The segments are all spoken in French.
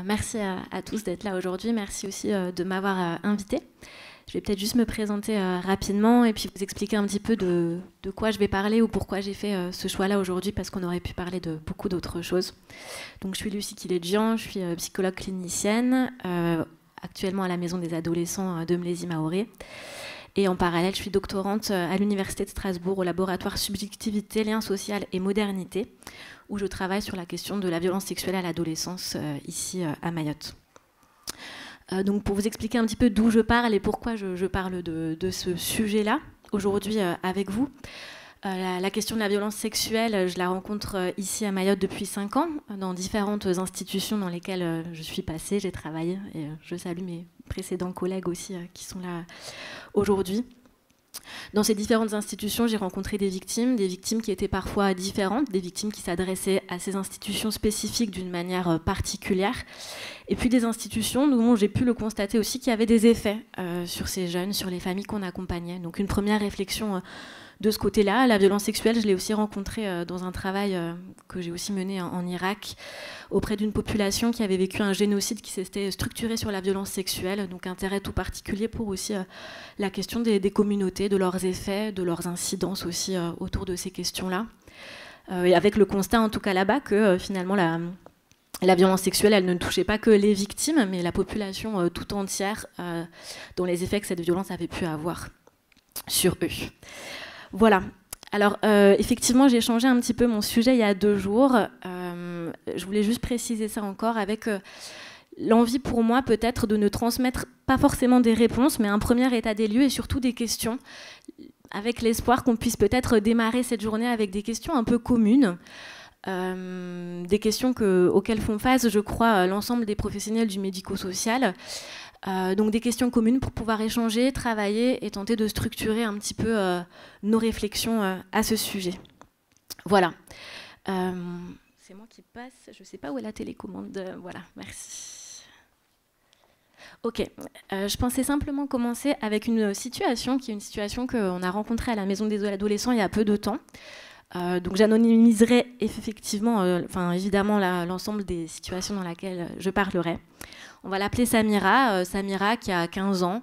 Merci à tous d'être là aujourd'hui. Merci aussi de m'avoir invité. Je vais peut-être juste me présenter rapidement et puis vous expliquer un petit peu de quoi je vais parler ou pourquoi j'ai fait ce choix-là aujourd'hui, parce qu'on aurait pu parler de beaucoup d'autres choses. Donc, je suis Lucie Kiledjian, je suis psychologue clinicienne, actuellement à la Maison des adolescents de Mlézy-Maoré. Et en parallèle, je suis doctorante à l'Université de Strasbourg au laboratoire Subjectivité, Lien social et Modernité, où je travaille sur la question de la violence sexuelle à l'adolescence ici à Mayotte. Donc pour vous expliquer un petit peu d'où je parle et pourquoi je parle de ce sujet-là aujourd'hui avec vous, la question de la violence sexuelle, je la rencontre ici à Mayotte depuis 5 ans, dans différentes institutions dans lesquelles je suis passée, j'ai travaillé, et je salue mes précédents collègues aussi qui sont là aujourd'hui. Dans ces différentes institutions, j'ai rencontré des victimes qui étaient parfois différentes, des victimes qui s'adressaient à ces institutions spécifiques d'une manière particulière, et puis des institutions dont j'ai pu le constater aussi qu'il y avait des effets sur ces jeunes, sur les familles qu'on accompagnait. Donc une première réflexion de ce côté-là. La violence sexuelle, je l'ai aussi rencontrée dans un travail que j'ai aussi mené en Irak, auprès d'une population qui avait vécu un génocide qui s'était structuré sur la violence sexuelle, donc intérêt tout particulier pour aussi la question des communautés, de leurs effets, de leurs incidences aussi autour de ces questions-là. Et avec le constat, en tout cas là-bas, que finalement la violence sexuelle, elle ne touchait pas que les victimes, mais la population tout entière, dont les effets que cette violence avait pu avoir sur eux. Voilà. Alors, effectivement, j'ai changé un petit peu mon sujet il y a 2 jours. Je voulais juste préciser ça encore avec l'envie pour moi peut-être de ne transmettre pas forcément des réponses, mais un premier état des lieux et surtout des questions, avec l'espoir qu'on puisse peut-être démarrer cette journée avec des questions un peu communes, des questions auxquelles font face, je crois, l'ensemble des professionnels du médico-social. Donc des questions communes pour pouvoir échanger, travailler et tenter de structurer un petit peu nos réflexions à ce sujet. Voilà. C'est moi qui passe, je ne sais pas où est la télécommande. Voilà, merci. Ok, je pensais simplement commencer avec une situation qui est une situation qu'on a rencontrée à la Maison des adolescents il y a peu de temps. Donc j'anonymiserai effectivement, évidemment l'ensemble des situations dans lesquelles je parlerai. On va l'appeler Samira, Samira qui a 15 ans,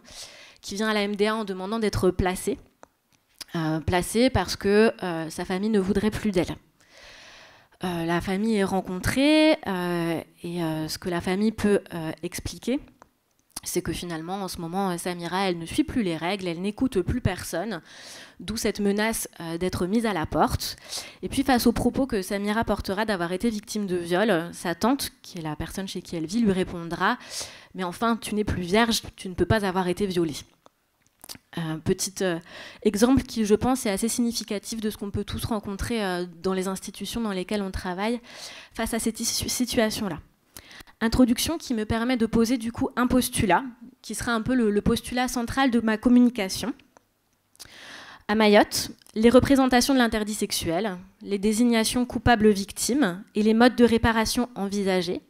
qui vient à la MDA en demandant d'être placée. Placée parce que sa famille ne voudrait plus d'elle. La famille est rencontrée et ce que la famille peut expliquer, c'est que finalement, en ce moment, Samira, elle ne suit plus les règles, elle n'écoute plus personne, d'où cette menace d'être mise à la porte. Et puis, face aux propos que Samira portera d'avoir été victime de viol, sa tante, qui est la personne chez qui elle vit, lui répondra « Mais enfin, tu n'es plus vierge, tu ne peux pas avoir été violée ». Un petit exemple qui, je pense, est assez significatif de ce qu'on peut tous rencontrer dans les institutions dans lesquelles on travaille face à cette situation-là. Introduction qui me permet de poser du coup un postulat, qui sera un peu le postulat central de ma communication. À Mayotte, les représentations de l'interdit sexuel, les désignations coupables-victimes et les modes de réparation envisagés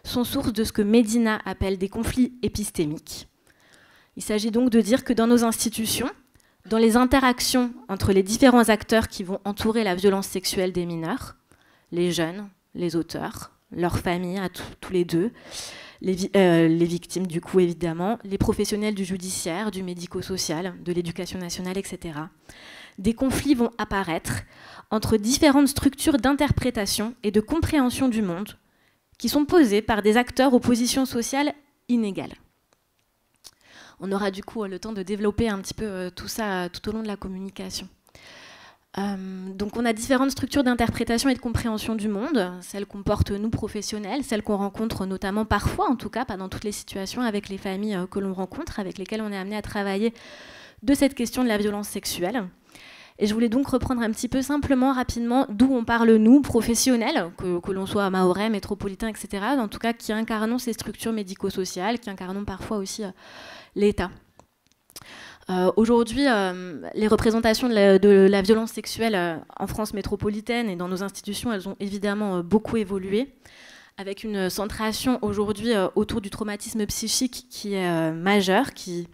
sont source de ce que Medina appelle des conflits épistémiques. Il s'agit donc de dire que dans nos institutions, dans les interactions entre les différents acteurs qui vont entourer la violence sexuelle des mineurs, les jeunes, les auteurs, leurs familles, à tous les deux, les victimes du coup évidemment, les professionnels du judiciaire, du médico-social, de l'éducation nationale, etc. Des conflits vont apparaître entre différentes structures d'interprétation et de compréhension du monde qui sont posées par des acteurs aux positions sociales inégales. On aura du coup le temps de développer un petit peu tout ça tout au long de la communication. Donc on a différentes structures d'interprétation et de compréhension du monde, celles qu'on porte nous professionnels, celles qu'on rencontre notamment parfois, en tout cas pas dans toutes les situations, avec les familles que l'on rencontre, avec lesquelles on est amené à travailler de cette question de la violence sexuelle. Et je voulais donc reprendre un petit peu simplement, rapidement, d'où on parle nous, professionnels, que l'on soit à Mahorais, métropolitain, etc., en tout cas qui incarnons ces structures médico-sociales, qui incarnons parfois aussi l'État. Aujourd'hui, les représentations de la violence sexuelle en France métropolitaine et dans nos institutions, elles ont évidemment beaucoup évolué, avec une centration aujourd'hui autour du traumatisme psychique qui est majeur, qui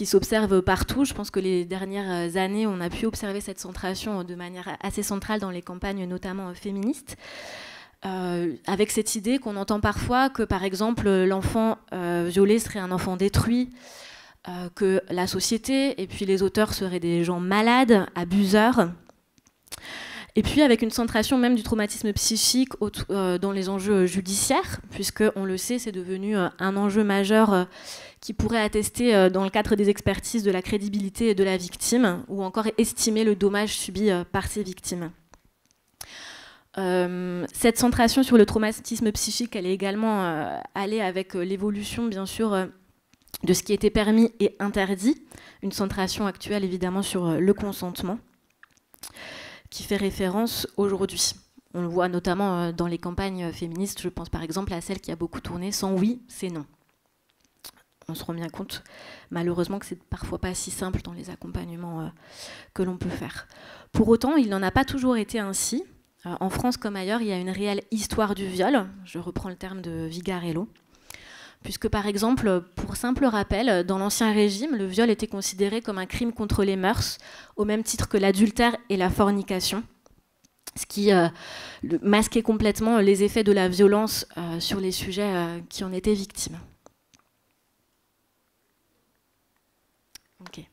s'observe partout. Je pense que les dernières années, on a pu observer cette centration de manière assez centrale dans les campagnes, notamment féministes. avec cette idée qu'on entend parfois que, par exemple, l'enfant violé serait un enfant détruit, que la société et puis les auteurs seraient des gens malades, abuseurs. Et puis avec une centration même du traumatisme psychique dans les enjeux judiciaires, puisque, on le sait, c'est devenu un enjeu majeur qui pourrait attester dans le cadre des expertises de la crédibilité de la victime, ou encore estimer le dommage subi par ces victimes. Cette centration sur le traumatisme psychique, elle est également allée avec l'évolution, bien sûr, de ce qui était permis et interdit, une centration actuelle évidemment sur le consentement, qui fait référence aujourd'hui. On le voit notamment dans les campagnes féministes, je pense par exemple à celle qui a beaucoup tourné, sans oui, c'est non. On se rend bien compte, malheureusement, que c'est parfois pas si simple dans les accompagnements que l'on peut faire. Pour autant, il n'en a pas toujours été ainsi. En France comme ailleurs, il y a une réelle histoire du viol, je reprends le terme de Vigarello, puisque par exemple, pour simple rappel, dans l'Ancien Régime, le viol était considéré comme un crime contre les mœurs, au même titre que l'adultère et la fornication, ce qui masquait complètement les effets de la violence sur les sujets qui en étaient victimes. Okay.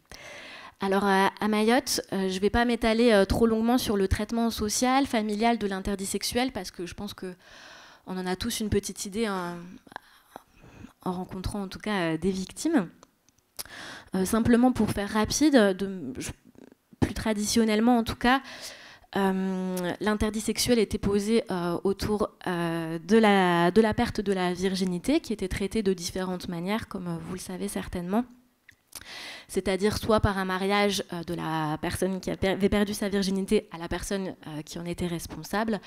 Alors à Mayotte, je ne vais pas m'étaler trop longuement sur le traitement social, familial de l'interdit sexuel, parce que je pense qu'on en a tous une petite idée en rencontrant en tout cas des victimes. Simplement pour faire rapide, plus traditionnellement en tout cas, l'interdit sexuel était posé autour de la perte de la virginité, qui était traitée de différentes manières, comme vous le savez certainement. C'est-à-dire soit par un mariage de la personne qui avait perdu sa virginité à la personne qui en était responsable,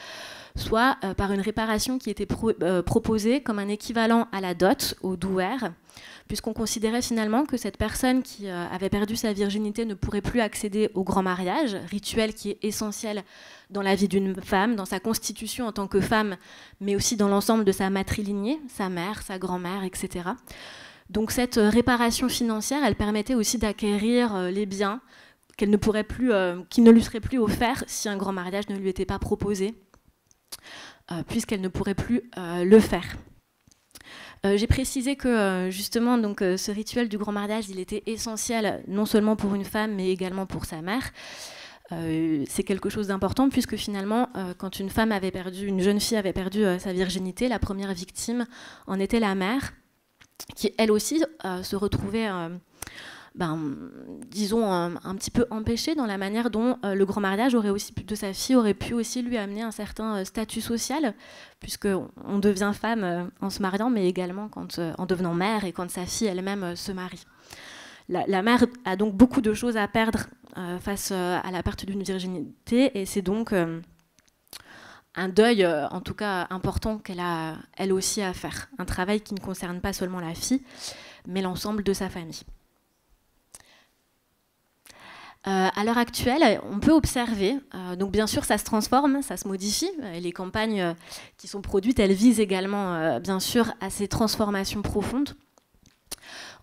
soit par une réparation qui était proposée comme un équivalent à la dot, au douer, puisqu'on considérait finalement que cette personne qui avait perdu sa virginité ne pourrait plus accéder au grand mariage, rituel qui est essentiel dans la vie d'une femme, dans sa constitution en tant que femme, mais aussi dans l'ensemble de sa matrilignée, sa mère, sa grand-mère, etc. Donc cette réparation financière, elle permettait aussi d'acquérir les biens qu'elle ne pourrait plus, qui ne lui seraient plus offerts si un grand mariage ne lui était pas proposé, puisqu'elle ne pourrait plus le faire. J'ai précisé que justement donc, ce rituel du grand mariage, il était essentiel non seulement pour une femme, mais également pour sa mère. C'est quelque chose d'important puisque finalement, quand une femme avait perdu, une jeune fille avait perdu sa virginité, la première victime en était la mère, qui elle aussi se retrouvait, disons, un petit peu empêchée dans la manière dont le grand mariage de sa fille aurait pu aussi lui amener un certain statut social, puisqu'on devient femme en se mariant, mais également en devenant mère et quand sa fille elle-même se marie. La mère a donc beaucoup de choses à perdre face à la perte d'une virginité, et c'est donc un deuil, en tout cas important, qu'elle a elle aussi à faire. Un travail qui ne concerne pas seulement la fille, mais l'ensemble de sa famille. À l'heure actuelle, on peut observer, donc bien sûr ça se transforme, ça se modifie, et les campagnes qui sont produites, elles visent également bien sûr à ces transformations profondes.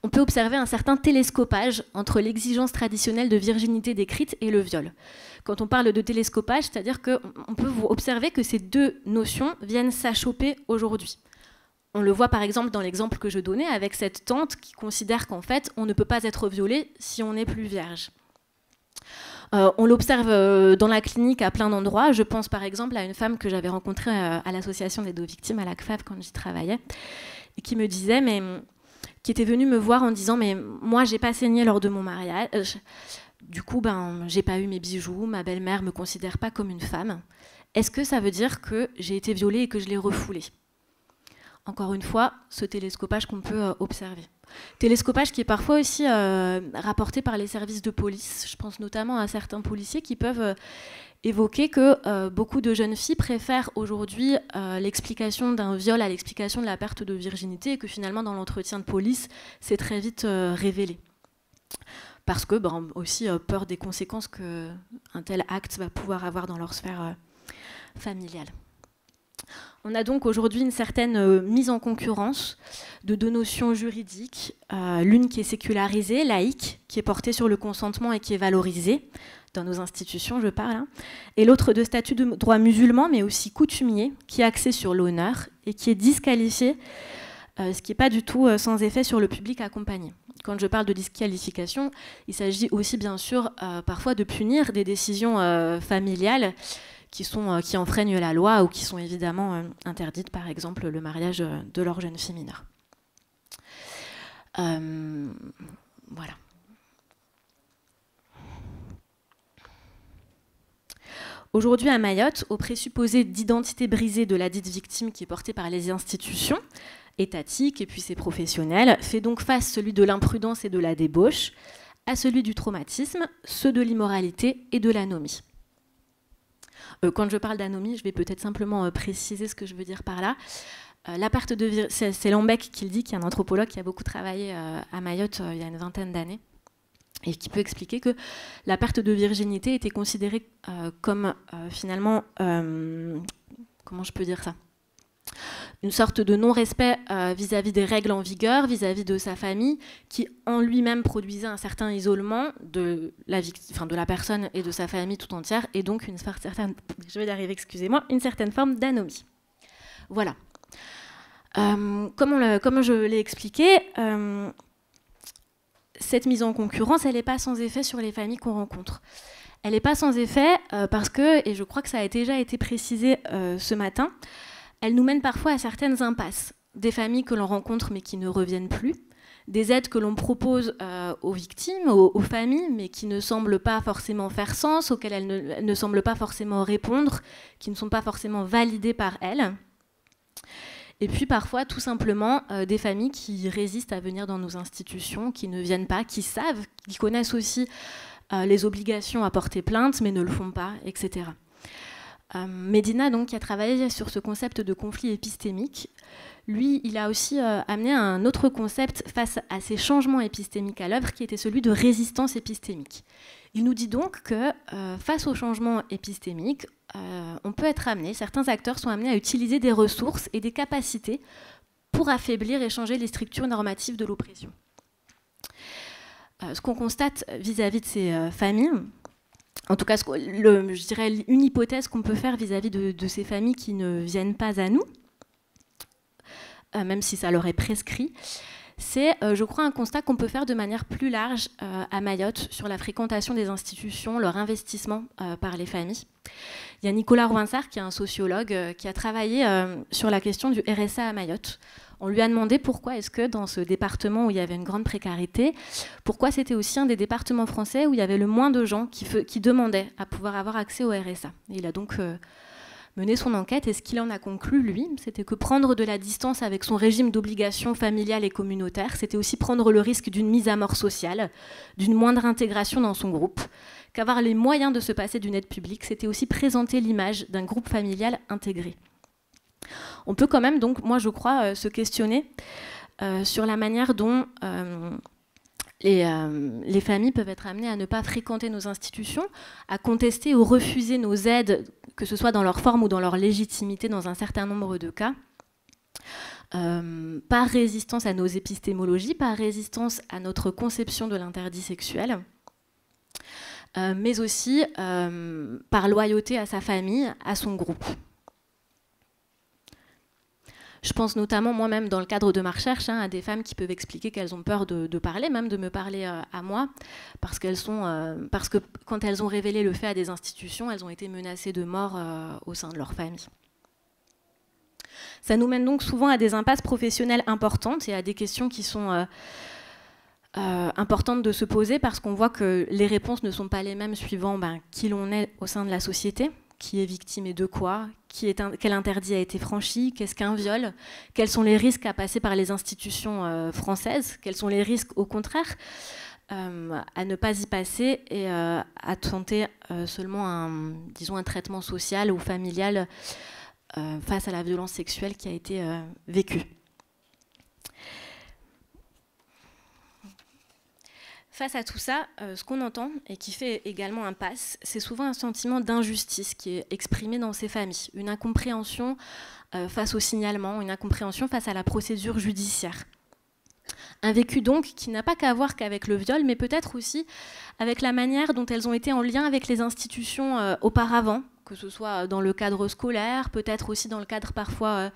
On peut observer un certain télescopage entre l'exigence traditionnelle de virginité décrite et le viol. Quand on parle de télescopage, c'est-à-dire qu'on peut observer que ces deux notions viennent s'achoper aujourd'hui. On le voit par exemple dans l'exemple que je donnais avec cette tante qui considère qu'en fait on ne peut pas être violé si on n'est plus vierge. On l'observe dans la clinique à plein d'endroits. Je pense par exemple à une femme que j'avais rencontrée à l'association des deux victimes à la CFAV quand j'y travaillais, et qui me disait, qui était venue me voir en disant mais moi j'ai pas saigné lors de mon mariage, du coup j'ai pas eu mes bijoux, ma belle-mère me considère pas comme une femme. Est-ce que ça veut dire que j'ai été violée et que je l'ai refoulée? Encore une fois, ce télescopage qu'on peut observer. Télescopage qui est parfois aussi rapporté par les services de police. Je pense notamment à certains policiers qui peuvent évoquer que beaucoup de jeunes filles préfèrent aujourd'hui l'explication d'un viol à l'explication de la perte de virginité, et que finalement dans l'entretien de police, c'est très vite révélé. Parce que aussi peur des conséquences qu'un tel acte va pouvoir avoir dans leur sphère familiale. On a donc aujourd'hui une certaine mise en concurrence de deux notions juridiques, l'une qui est sécularisée, laïque, qui est portée sur le consentement et qui est valorisée dans nos institutions, je parle, hein, et l'autre de statut de droit musulman, mais aussi coutumier, qui est axé sur l'honneur et qui est disqualifié, ce qui n'est pas du tout sans effet sur le public accompagné. Quand je parle de disqualification, il s'agit aussi bien sûr parfois de punir des décisions familiales qui enfreignent la loi ou qui sont évidemment interdites, par exemple le mariage de leurs jeunes filles mineures. Voilà. Aujourd'hui à Mayotte, au présupposé d'identité brisée de la dite victime qui est portée par les institutions étatiques et puis ses professionnels, fait donc face celui de l'imprudence et de la débauche à celui du traumatisme, ceux de l'immoralité et de l'anomie. Quand je parle d'anomie, je vais peut-être simplement préciser ce que je veux dire par là. La perte de c'est Lambec qui le dit, qui est un anthropologue qui a beaucoup travaillé à Mayotte il y a une vingtaine d'années, et qui peut expliquer que la perte de virginité était considérée comme finalement, comment je peux dire ça, une sorte de non-respect vis-à-vis des règles en vigueur, vis-à-vis de sa famille, qui en lui-même produisait un certain isolement de la personne et de sa famille tout entière, et donc une certaine forme d'anomie. Voilà. Comme je l'ai expliqué, cette mise en concurrence, elle n'est pas sans effet sur les familles qu'on rencontre. Elle n'est pas sans effet parce que, et je crois que ça a déjà été précisé ce matin, elle nous mène parfois à certaines impasses. Des familles que l'on rencontre mais qui ne reviennent plus, des aides que l'on propose aux victimes, aux familles, mais qui ne semblent pas forcément faire sens, auxquelles elles ne semblent pas forcément répondre, qui ne sont pas forcément validées par elles. Et puis parfois, tout simplement, des familles qui résistent à venir dans nos institutions, qui ne viennent pas, qui savent, qui connaissent aussi les obligations à porter plainte, mais ne le font pas, etc. Medina, donc, qui a travaillé sur ce concept de conflit épistémique, lui, il a aussi amené un autre concept face à ces changements épistémiques à l'œuvre, qui était celui de résistance épistémique. Il nous dit donc que face aux changements épistémiques, on peut être amené, certains acteurs sont amenés à utiliser des ressources et des capacités pour affaiblir et changer les structures normatives de l'oppression. Ce qu'on constate vis-à-vis de ces familles, en tout cas, je dirais une hypothèse qu'on peut faire vis-à-vis de ces familles qui ne viennent pas à nous, même si ça leur est prescrit, c'est, je crois, un constat qu'on peut faire de manière plus large à Mayotte sur la fréquentation des institutions, leur investissement par les familles. Il y a Nicolas Rouinsart, qui est un sociologue, qui a travaillé sur la question du RSA à Mayotte. On lui a demandé pourquoi est-ce que dans ce département où il y avait une grande précarité, pourquoi c'était aussi un des départements français où il y avait le moins de gens qui demandaient à pouvoir avoir accès au RSA. Et il a donc mené son enquête, et ce qu'il en a conclu, lui, c'était que prendre de la distance avec son régime d'obligations familiales et communautaires, c'était aussi prendre le risque d'une mise à mort sociale, d'une moindre intégration dans son groupe, qu'avoir les moyens de se passer d'une aide publique, c'était aussi présenter l'image d'un groupe familial intégré. On peut quand même, donc, moi je crois, se questionner sur la manière dont les familles peuvent être amenées à ne pas fréquenter nos institutions, à contester ou refuser nos aides, que ce soit dans leur forme ou dans leur légitimité dans un certain nombre de cas, par résistance à nos épistémologies, par résistance à notre conception de l'interdit sexuel, mais aussi par loyauté à sa famille, à son groupe. Je pense notamment moi-même dans le cadre de ma recherche à des femmes qui peuvent expliquer qu'elles ont peur de parler, même de me parler à moi, parce que quand elles ont révélé le fait à des institutions, elles ont été menacées de mort au sein de leur famille. Ça nous mène donc souvent à des impasses professionnelles importantes et à des questions qui sont importantes de se poser, parce qu'on voit que les réponses ne sont pas les mêmes suivant qui l'on est au sein de la société, qui est victime et de quoi, quel interdit a été franchi, qu'est-ce qu'un viol, quels sont les risques à passer par les institutions françaises, quels sont les risques au contraire à ne pas y passer et à tenter seulement un traitement social ou familial face à la violence sexuelle qui a été vécue. Face à tout ça, ce qu'on entend, et qui fait également impasse, c'est souvent un sentiment d'injustice qui est exprimé dans ces familles, une incompréhension face au signalement, une incompréhension face à la procédure judiciaire. Un vécu donc qui n'a pas qu'à voir qu'avec le viol, mais peut-être aussi avec la manière dont elles ont été en lien avec les institutions auparavant, que ce soit dans le cadre scolaire, peut-être aussi dans le cadre parfois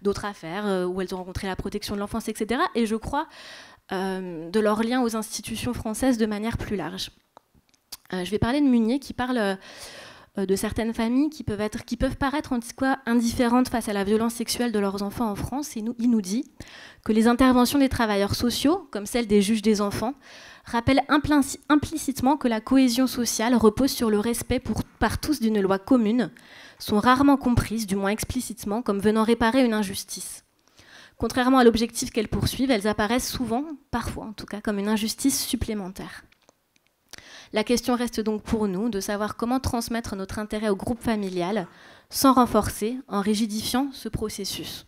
d'autres affaires, où elles ont rencontré la protection de l'enfance, etc. Et je crois de leur lien aux institutions françaises de manière plus large. Je vais parler de Munier qui parle de certaines familles qui peuvent paraître en tout cas indifférentes face à la violence sexuelle de leurs enfants en France. Et il nous dit que les interventions des travailleurs sociaux, comme celles des juges des enfants, rappellent implicitement que la cohésion sociale repose sur le respect par tous d'une loi commune, sont rarement comprises, du moins explicitement, comme venant réparer une injustice. Contrairement à l'objectif qu'elles poursuivent, elles apparaissent souvent, parfois en tout cas, comme une injustice supplémentaire. La question reste donc pour nous de savoir comment transmettre notre intérêt au groupe familial sans renforcer, en rigidifiant ce processus.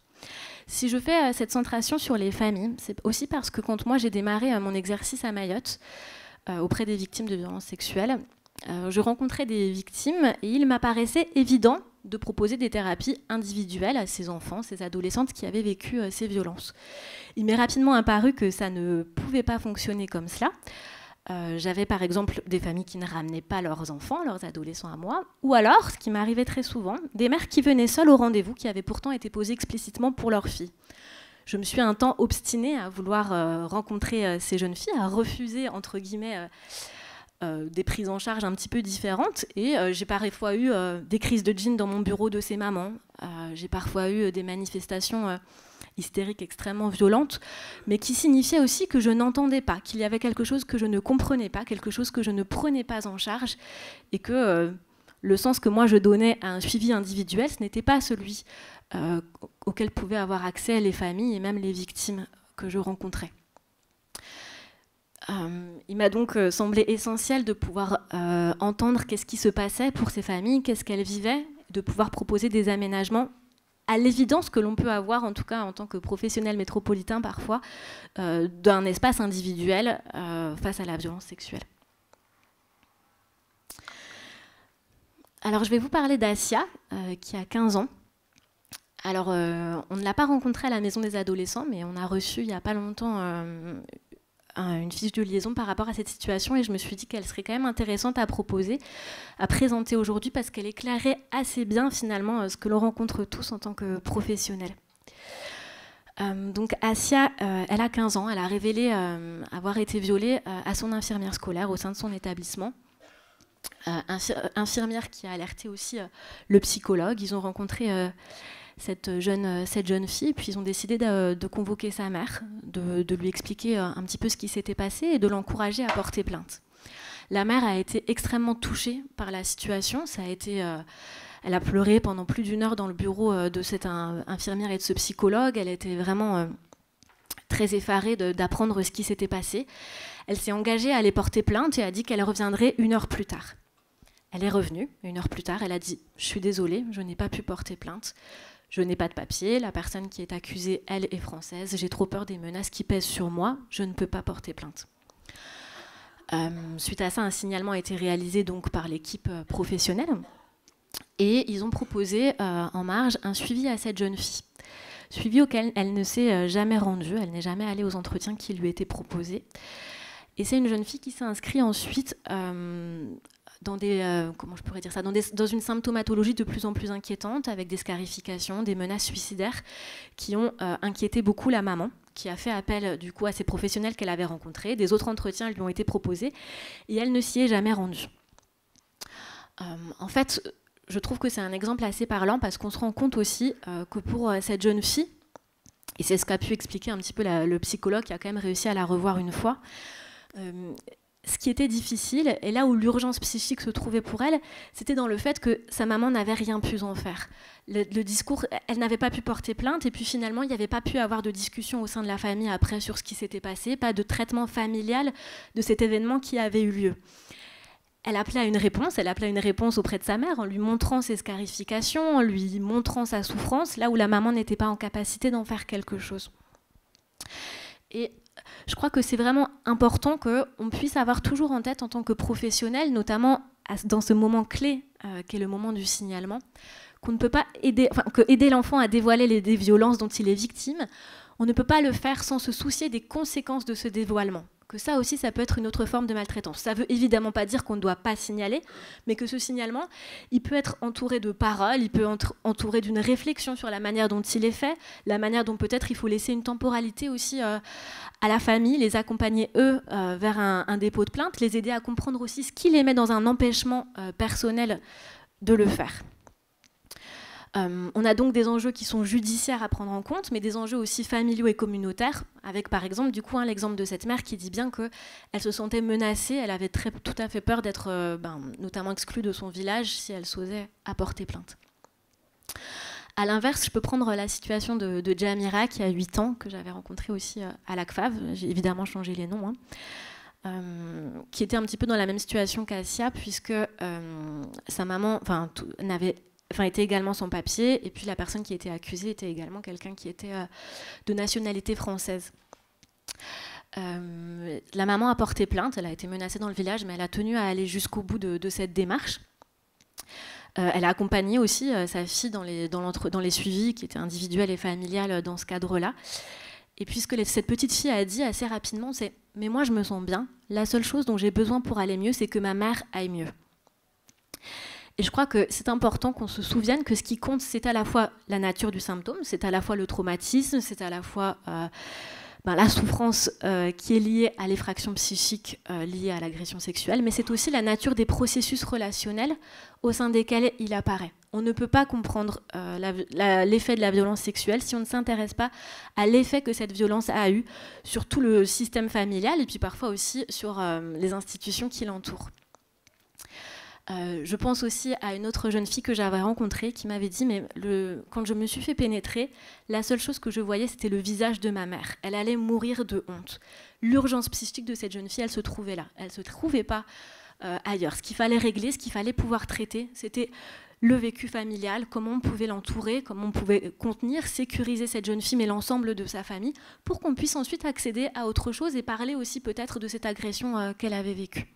Si je fais cette centration sur les familles, c'est aussi parce que quand moi j'ai démarré mon exercice à Mayotte auprès des victimes de violences sexuelles, je rencontrais des victimes et il m'apparaissait évident de proposer des thérapies individuelles à ces enfants, ces adolescentes qui avaient vécu ces violences. Il m'est rapidement apparu que ça ne pouvait pas fonctionner comme cela. J'avais par exemple des familles qui ne ramenaient pas leurs enfants, leurs adolescents à moi, ou alors, ce qui m'arrivait très souvent, des mères qui venaient seules au rendez-vous, qui avaient pourtant été posées explicitement pour leurs filles. Je me suis un temps obstinée à vouloir rencontrer ces jeunes filles, à refuser, entre guillemets, des prises en charge un petit peu différentes. Et j'ai parfois eu des crises de jeans dans mon bureau de ces mamans. J'ai parfois eu des manifestations hystériques extrêmement violentes, mais qui signifiaient aussi que je n'entendais pas, qu'il y avait quelque chose que je ne comprenais pas, quelque chose que je ne prenais pas en charge, et que le sens que moi je donnais à un suivi individuel, ce n'était pas celui auquel pouvaient avoir accès les familles et même les victimes que je rencontrais. Il m'a donc semblé essentiel de pouvoir entendre qu'est-ce qui se passait pour ces familles, qu'est-ce qu'elles vivaient, de pouvoir proposer des aménagements à l'évidence que l'on peut avoir, en tout cas en tant que professionnel métropolitain parfois, d'un espace individuel face à la violence sexuelle. Alors je vais vous parler d'Asia, qui a 15 ans. Alors on ne l'a pas rencontrée à la maison des adolescents, mais on a reçu il n'y a pas longtemps une fiche de liaison par rapport à cette situation et je me suis dit qu'elle serait quand même intéressante à proposer, à présenter aujourd'hui parce qu'elle éclairait assez bien finalement ce que l'on rencontre tous en tant que professionnels. Donc Asia, elle a 15 ans, elle a révélé avoir été violée à son infirmière scolaire au sein de son établissement. Infirmière qui a alerté aussi le psychologue. Ils ont rencontré cette jeune fille, puis ils ont décidé de convoquer sa mère, de lui expliquer un petit peu ce qui s'était passé et de l'encourager à porter plainte. La mère a été extrêmement touchée par la situation. Elle a pleuré pendant plus d'1 heure dans le bureau de cette infirmière et de ce psychologue. Elle était vraiment très effarée d'apprendre ce qui s'était passé. Elle s'est engagée à aller porter plainte et a dit qu'elle reviendrait 1 heure plus tard. Elle est revenue 1 heure plus tard. Elle a dit « Je suis désolée, je n'ai pas pu porter plainte. Je n'ai pas de papier, la personne qui est accusée, elle, est française. J'ai trop peur des menaces qui pèsent sur moi. Je ne peux pas porter plainte. » Suite à ça, un signalement a été réalisé donc par l'équipe professionnelle. Et ils ont proposé en marge un suivi à cette jeune fille. Suivi auquel elle ne s'est jamais rendue. Elle n'est jamais allée aux entretiens qui lui étaient proposés. Et c'est une jeune fille qui s'est inscrite ensuite dans dans une symptomatologie de plus en plus inquiétante, avec des scarifications, des menaces suicidaires qui ont inquiété beaucoup la maman, qui a fait appel du coup à ces professionnels qu'elle avait rencontrés. Des autres entretiens lui ont été proposés et elle ne s'y est jamais rendue. En fait, je trouve que c'est un exemple assez parlant parce qu'on se rend compte aussi que pour cette jeune fille, et c'est ce qu'a pu expliquer un petit peu le psychologue qui a quand même réussi à la revoir une fois, ce qui était difficile, et là où l'urgence psychique se trouvait pour elle, c'était dans le fait que sa maman n'avait rien pu en faire. Le discours, elle n'avait pas pu porter plainte, et puis finalement, il n'y avait pas pu avoir de discussion au sein de la famille après sur ce qui s'était passé, pas de traitement familial de cet événement qui avait eu lieu. Elle appelait à une réponse auprès de sa mère, en lui montrant ses scarifications, en lui montrant sa souffrance, là où la maman n'était pas en capacité d'en faire quelque chose. Et je crois que c'est vraiment important qu'on puisse avoir toujours en tête en tant que professionnel, notamment dans ce moment clé qui est le moment du signalement, qu'on ne peut pas aider l'enfant à dévoiler des violences dont il est victime, on ne peut pas le faire sans se soucier des conséquences de ce dévoilement. Que ça aussi, ça peut être une autre forme de maltraitance. Ça ne veut évidemment pas dire qu'on ne doit pas signaler, mais que ce signalement, il peut être entouré de paroles, il peut être entouré d'une réflexion sur la manière dont il est fait, la manière dont peut-être il faut laisser une temporalité aussi à la famille, les accompagner eux vers un dépôt de plainte, les aider à comprendre aussi ce qui les met dans un empêchement personnel de le faire. On a donc des enjeux qui sont judiciaires à prendre en compte, mais des enjeux aussi familiaux et communautaires, avec par exemple du coup l'exemple de cette mère qui dit bien qu'elle se sentait menacée, elle avait tout à fait peur d'être notamment exclue de son village si elle s'osait apporter plainte. A l'inverse, je peux prendre la situation de Jamira qui a 8 ans, que j'avais rencontrée aussi à l'ACFAV, j'ai évidemment changé les noms, qui était un petit peu dans la même situation qu'Asia, puisque sa maman était également sans papier, et puis la personne qui était accusée était également quelqu'un qui était de nationalité française. La maman a porté plainte, elle a été menacée dans le village, mais elle a tenu à aller jusqu'au bout de cette démarche. Elle a accompagné aussi sa fille dans les suivis qui étaient individuels et familiales dans ce cadre-là. Et puis ce que cette petite fille a dit assez rapidement, c'est « Mais moi je me sens bien, la seule chose dont j'ai besoin pour aller mieux, c'est que ma mère aille mieux ». Et je crois que c'est important qu'on se souvienne que ce qui compte, c'est à la fois la nature du symptôme, c'est à la fois le traumatisme, c'est à la fois la souffrance qui est liée à l'effraction psychique liée à l'agression sexuelle, mais c'est aussi la nature des processus relationnels au sein desquels il apparaît. On ne peut pas comprendre l'effet de la violence sexuelle si on ne s'intéresse pas à l'effet que cette violence a eu sur tout le système familial et puis parfois aussi sur les institutions qui l'entourent. Je pense aussi à une autre jeune fille que j'avais rencontrée qui m'avait dit mais quand je me suis fait pénétrer, la seule chose que je voyais c'était le visage de ma mère. Elle allait mourir de honte. L'urgence psychique de cette jeune fille, elle se trouvait là. Elle ne se trouvait pas ailleurs. Ce qu'il fallait régler, ce qu'il fallait pouvoir traiter, c'était le vécu familial, comment on pouvait l'entourer, comment on pouvait contenir, sécuriser cette jeune fille mais l'ensemble de sa famille pour qu'on puisse ensuite accéder à autre chose et parler aussi peut-être de cette agression qu'elle avait vécue.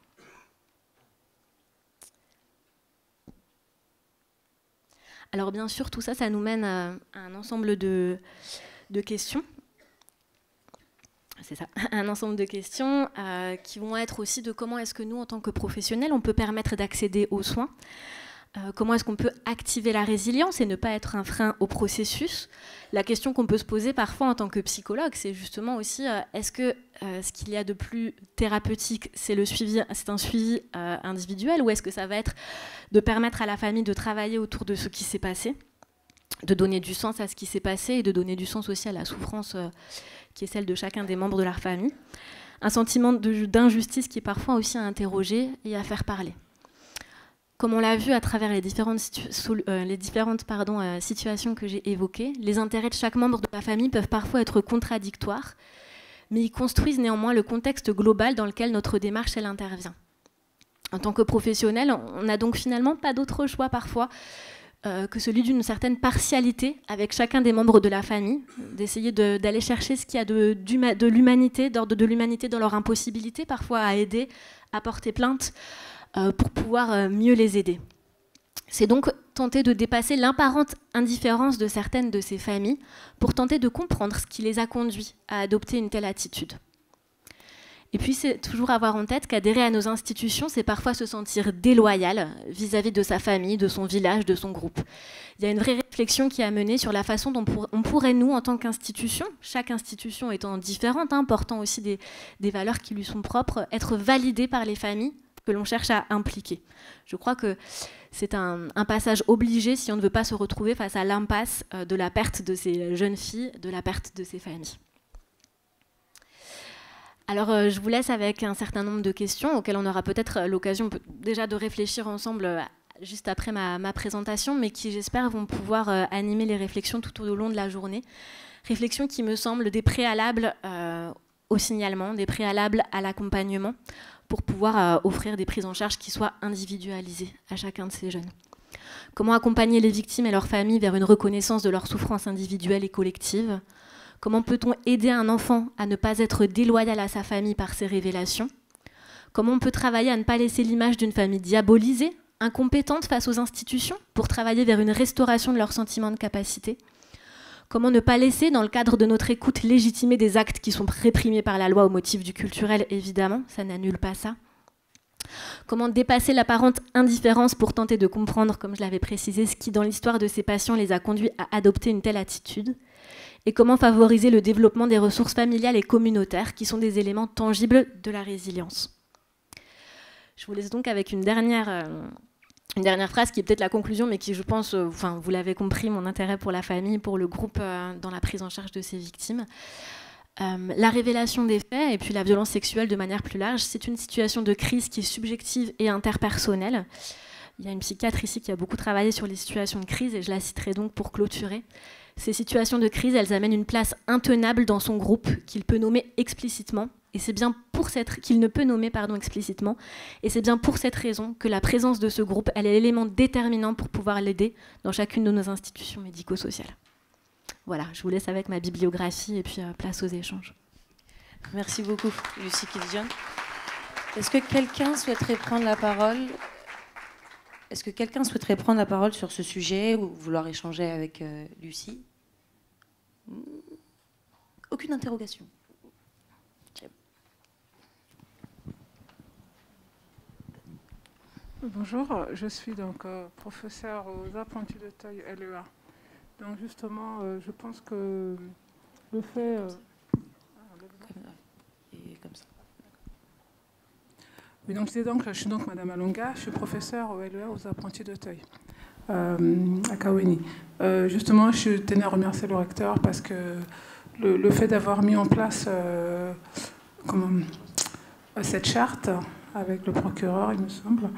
Alors bien sûr, tout ça, ça nous mène à un ensemble de questions. C'est ça, un ensemble de questions qui vont être aussi de comment est-ce que nous, en tant que professionnels, on peut permettre d'accéder aux soins. Comment est-ce qu'on peut activer la résilience et ne pas être un frein au processus. La question qu'on peut se poser parfois en tant que psychologue, c'est justement aussi est-ce que ce qu'il y a de plus thérapeutique, c'est un suivi individuel ou est-ce que ça va être de permettre à la famille de travailler autour de ce qui s'est passé, de donner du sens à ce qui s'est passé et de donner du sens aussi à la souffrance qui est celle de chacun des membres de leur famille. Un sentiment d'injustice qui est parfois aussi à interroger et à faire parler. Comme on l'a vu à travers les différentes situations que j'ai évoquées, les intérêts de chaque membre de la famille peuvent parfois être contradictoires, mais ils construisent néanmoins le contexte global dans lequel notre démarche elle intervient. En tant que professionnel, on n'a donc finalement pas d'autre choix parfois que celui d'une certaine partialité avec chacun des membres de la famille, d'essayer d'aller chercher ce qu'il y a de l'humanité, d'ordre de l'humanité dans leur impossibilité parfois à aider, à porter plainte, pour pouvoir mieux les aider. C'est donc tenter de dépasser l'apparente indifférence de certaines de ces familles pour tenter de comprendre ce qui les a conduits à adopter une telle attitude. Et puis c'est toujours avoir en tête qu'adhérer à nos institutions, c'est parfois se sentir déloyal vis-à-vis de sa famille, de son village, de son groupe. Il y a une vraie réflexion qui est à mener sur la façon dont on pourrait, nous, en tant qu'institution, chaque institution étant différente, portant aussi des valeurs qui lui sont propres, être validée par les familles que l'on cherche à impliquer. Je crois que c'est un passage obligé si on ne veut pas se retrouver face à l'impasse de la perte de ces jeunes filles, de la perte de ces familles. Alors, je vous laisse avec un certain nombre de questions auxquelles on aura peut-être l'occasion déjà de réfléchir ensemble juste après ma présentation, mais qui, j'espère, vont pouvoir animer les réflexions tout au long de la journée. Réflexions qui me semblent des préalables au signalement, des préalables à l'accompagnement, pour pouvoir offrir des prises en charge qui soient individualisées à chacun de ces jeunes. Comment accompagner les victimes et leurs familles vers une reconnaissance de leur souffrance individuelle et collective ? Comment peut-on aider un enfant à ne pas être déloyal à sa famille par ses révélations? Comment on peut travailler à ne pas laisser l'image d'une famille diabolisée, incompétente face aux institutions, pour travailler vers une restauration de leur sentiment de capacité? Comment ne pas laisser, dans le cadre de notre écoute, légitimer des actes qui sont réprimés par la loi au motif du culturel, évidemment, ça n'annule pas ça. Comment dépasser l'apparente indifférence pour tenter de comprendre, comme je l'avais précisé, ce qui, dans l'histoire de ces patients, les a conduits à adopter une telle attitude? Et comment favoriser le développement des ressources familiales et communautaires, qui sont des éléments tangibles de la résilience? Je vous laisse donc avec une dernière phrase qui est peut-être la conclusion, mais qui, je pense, vous l'avez compris, mon intérêt pour la famille, pour le groupe dans la prise en charge de ces victimes. La révélation des faits et puis la violence sexuelle de manière plus large, c'est une situation de crise qui est subjective et interpersonnelle. Il y a une psychiatre ici qui a beaucoup travaillé sur les situations de crise et je la citerai donc pour clôturer. Ces situations de crise, elles amènent une place intenable dans son groupe qu'il peut nommer explicitement. Et c'est bien pour cette qu'il ne peut nommer explicitement. Et c'est bien pour cette raison que la présence de ce groupe, elle est l'élément déterminant pour pouvoir l'aider dans chacune de nos institutions médico-sociales. Voilà, je vous laisse avec ma bibliographie et puis place aux échanges. Merci beaucoup, Lucie Kildjian. Est-ce que quelqu'un souhaiterait prendre la parole? Est-ce que quelqu'un souhaiterait prendre la parole sur ce sujet ou vouloir échanger avec Lucie? Aucune interrogation. Bonjour, je suis donc professeure aux apprentis d'Auteuil LEA. Donc justement, je pense que le fait... Comme ça. Oui, donc je suis donc Madame Alonga, je suis professeure au LEA aux apprentis d'Auteuil, à Kaweni. Justement, je tenais à remercier le recteur parce que le fait d'avoir mis en place cette charte avec le procureur, il me semble,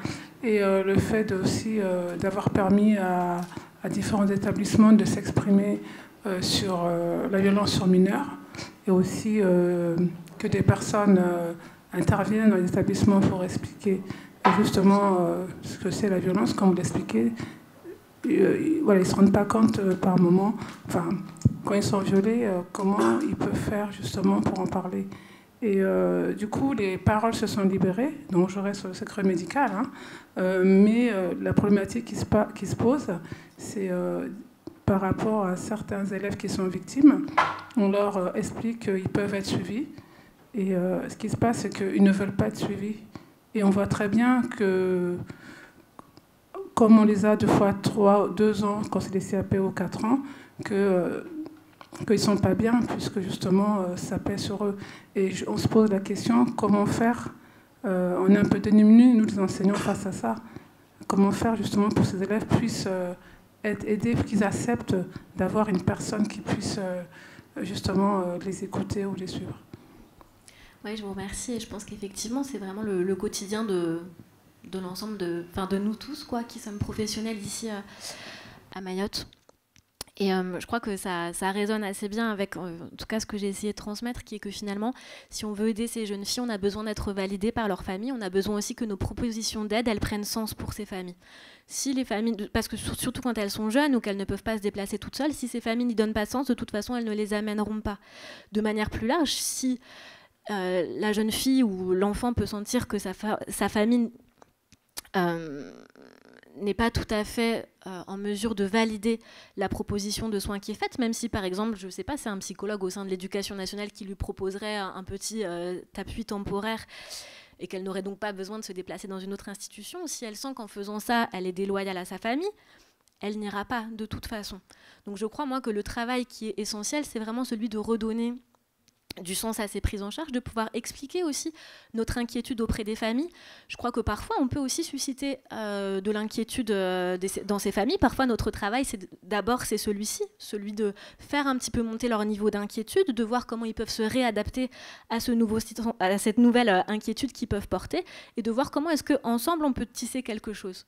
et le fait aussi d'avoir permis à différents établissements de s'exprimer sur la violence sur mineurs, et aussi que des personnes interviennent dans les établissements pour expliquer justement ce que c'est la violence, comme vous l'expliquez. Voilà, ils ne se rendent pas compte par moment, quand ils sont violés, comment ils peuvent faire justement pour en parler. Et du coup, les paroles se sont libérées, donc je reste sur le secret médical, mais la problématique qui se pose, c'est par rapport à certains élèves qui sont victimes, on leur explique qu'ils peuvent être suivis, et ce qui se passe, c'est qu'ils ne veulent pas être suivis. Et on voit très bien que, comme on les a 2 ans, quand c'est des CAP ou 4 ans, qu'ils ne sont pas bien, puisque justement, ça pèse sur eux. Et on se pose la question, comment faire? On est un peu démunis, nous les enseignants, face à ça. Comment faire justement pour que ces élèves puissent être aidés, qu'ils acceptent d'avoir une personne qui puisse justement les écouter ou les suivre? Oui, je vous remercie. Et je pense qu'effectivement, c'est vraiment le quotidien de l'ensemble de nous tous, qui sommes professionnels ici à Mayotte. Et je crois que ça résonne assez bien avec, en tout cas, ce que j'ai essayé de transmettre, qui est que finalement, si on veut aider ces jeunes filles, on a besoin d'être validé par leur famille. On a besoin aussi que nos propositions d'aide, elles prennent sens pour ces familles. Si les familles, parce que surtout quand elles sont jeunes ou qu'elles ne peuvent pas se déplacer toutes seules, si ces familles n'y donnent pas de sens, de toute façon, elles ne les amèneront pas. De manière plus large, si la jeune fille ou l'enfant peut sentir que sa famille n'est pas tout à fait en mesure de valider la proposition de soins qui est faite, même si, par exemple, je ne sais pas, c'est un psychologue au sein de l'Éducation nationale qui lui proposerait un petit appui temporaire et qu'elle n'aurait donc pas besoin de se déplacer dans une autre institution, si elle sent qu'en faisant ça, elle est déloyale à sa famille, elle n'ira pas de toute façon. Donc je crois, moi, que le travail qui est essentiel, c'est vraiment celui de redonner du sens à ces prises en charge, de pouvoir expliquer aussi notre inquiétude auprès des familles. Je crois que parfois, on peut aussi susciter de l'inquiétude dans ces familles. Parfois, notre travail, c'est celui-ci, celui de faire un petit peu monter leur niveau d'inquiétude, de voir comment ils peuvent se réadapter à cette nouvelle inquiétude qu'ils peuvent porter, et de voir comment est-ce qu'ensemble, on peut tisser quelque chose.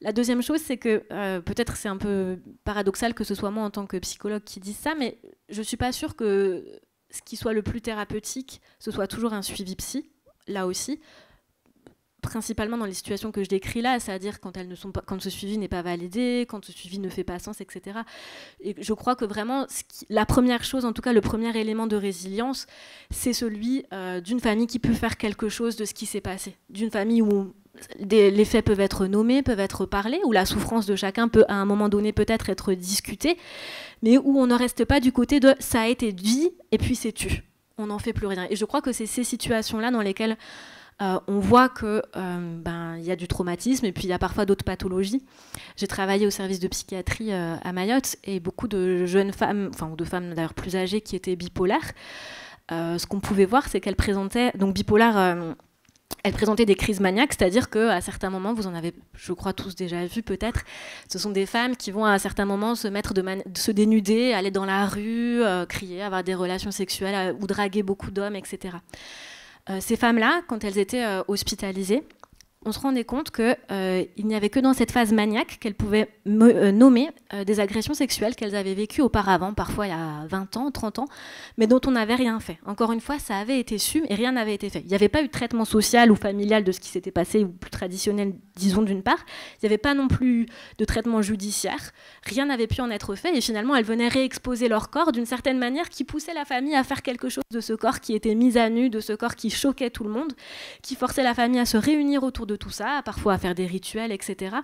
La deuxième chose, c'est que, peut-être c'est un peu paradoxal que ce soit moi en tant que psychologue qui dise ça, mais je ne suis pas sûre que ce qui soit le plus thérapeutique, ce soit toujours un suivi psy, là aussi. principalement dans les situations que je décris là, c'est-à-dire quand quand ce suivi n'est pas validé, quand ce suivi ne fait pas sens, etc. Et je crois que vraiment, la première chose, en tout cas le premier élément de résilience, c'est celui d'une famille qui peut faire quelque chose de ce qui s'est passé, d'une famille où les faits peuvent être nommés, peuvent être parlés, où la souffrance de chacun peut à un moment donné peut-être être discutée, mais où on ne reste pas du côté de ça a été dit et puis c'est tu. On n'en fait plus rien. Et je crois que c'est ces situations-là dans lesquelles on voit qu'il y a du traumatisme et puis il y a parfois d'autres pathologies. J'ai travaillé au service de psychiatrie à Mayotte et beaucoup de jeunes femmes, enfin de femmes d'ailleurs plus âgées qui étaient bipolaires. Ce qu'on pouvait voir, c'est qu'elles présentaient, donc bipolaires, elles présentaient des crises maniaques, c'est-à-dire qu'à certains moments, vous en avez, je crois, tous déjà vu peut-être, ce sont des femmes qui vont à certains moments se dénuder, aller dans la rue, crier, avoir des relations sexuelles ou draguer beaucoup d'hommes, etc. Ces femmes-là, quand elles étaient hospitalisées, on se rendait compte qu'il n'y avait que dans cette phase maniaque qu'elles pouvaient nommer des agressions sexuelles qu'elles avaient vécues auparavant, parfois il y a 20 ans, 30 ans, mais dont on n'avait rien fait. Encore une fois, ça avait été su et rien n'avait été fait. Il n'y avait pas eu de traitement social ou familial de ce qui s'était passé, ou plus traditionnel, disons, d'une part. Il n'y avait pas non plus de traitement judiciaire. Rien n'avait pu en être fait et finalement, elles venaient réexposer leur corps d'une certaine manière qui poussait la famille à faire quelque chose de ce corps qui était mis à nu, de ce corps qui choquait tout le monde, qui forçait la famille à se réunir autour de tout ça, parfois à faire des rituels, etc.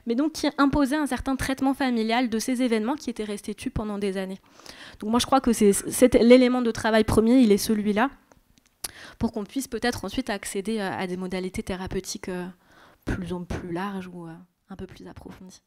Mais donc qui imposait un certain traitement familial de ces événements qui étaient restés tus pendant des années. Donc moi je crois que c'est l'élément de travail premier, il est celui-là, pour qu'on puisse peut-être ensuite accéder à des modalités thérapeutiques plus larges ou un peu plus approfondies.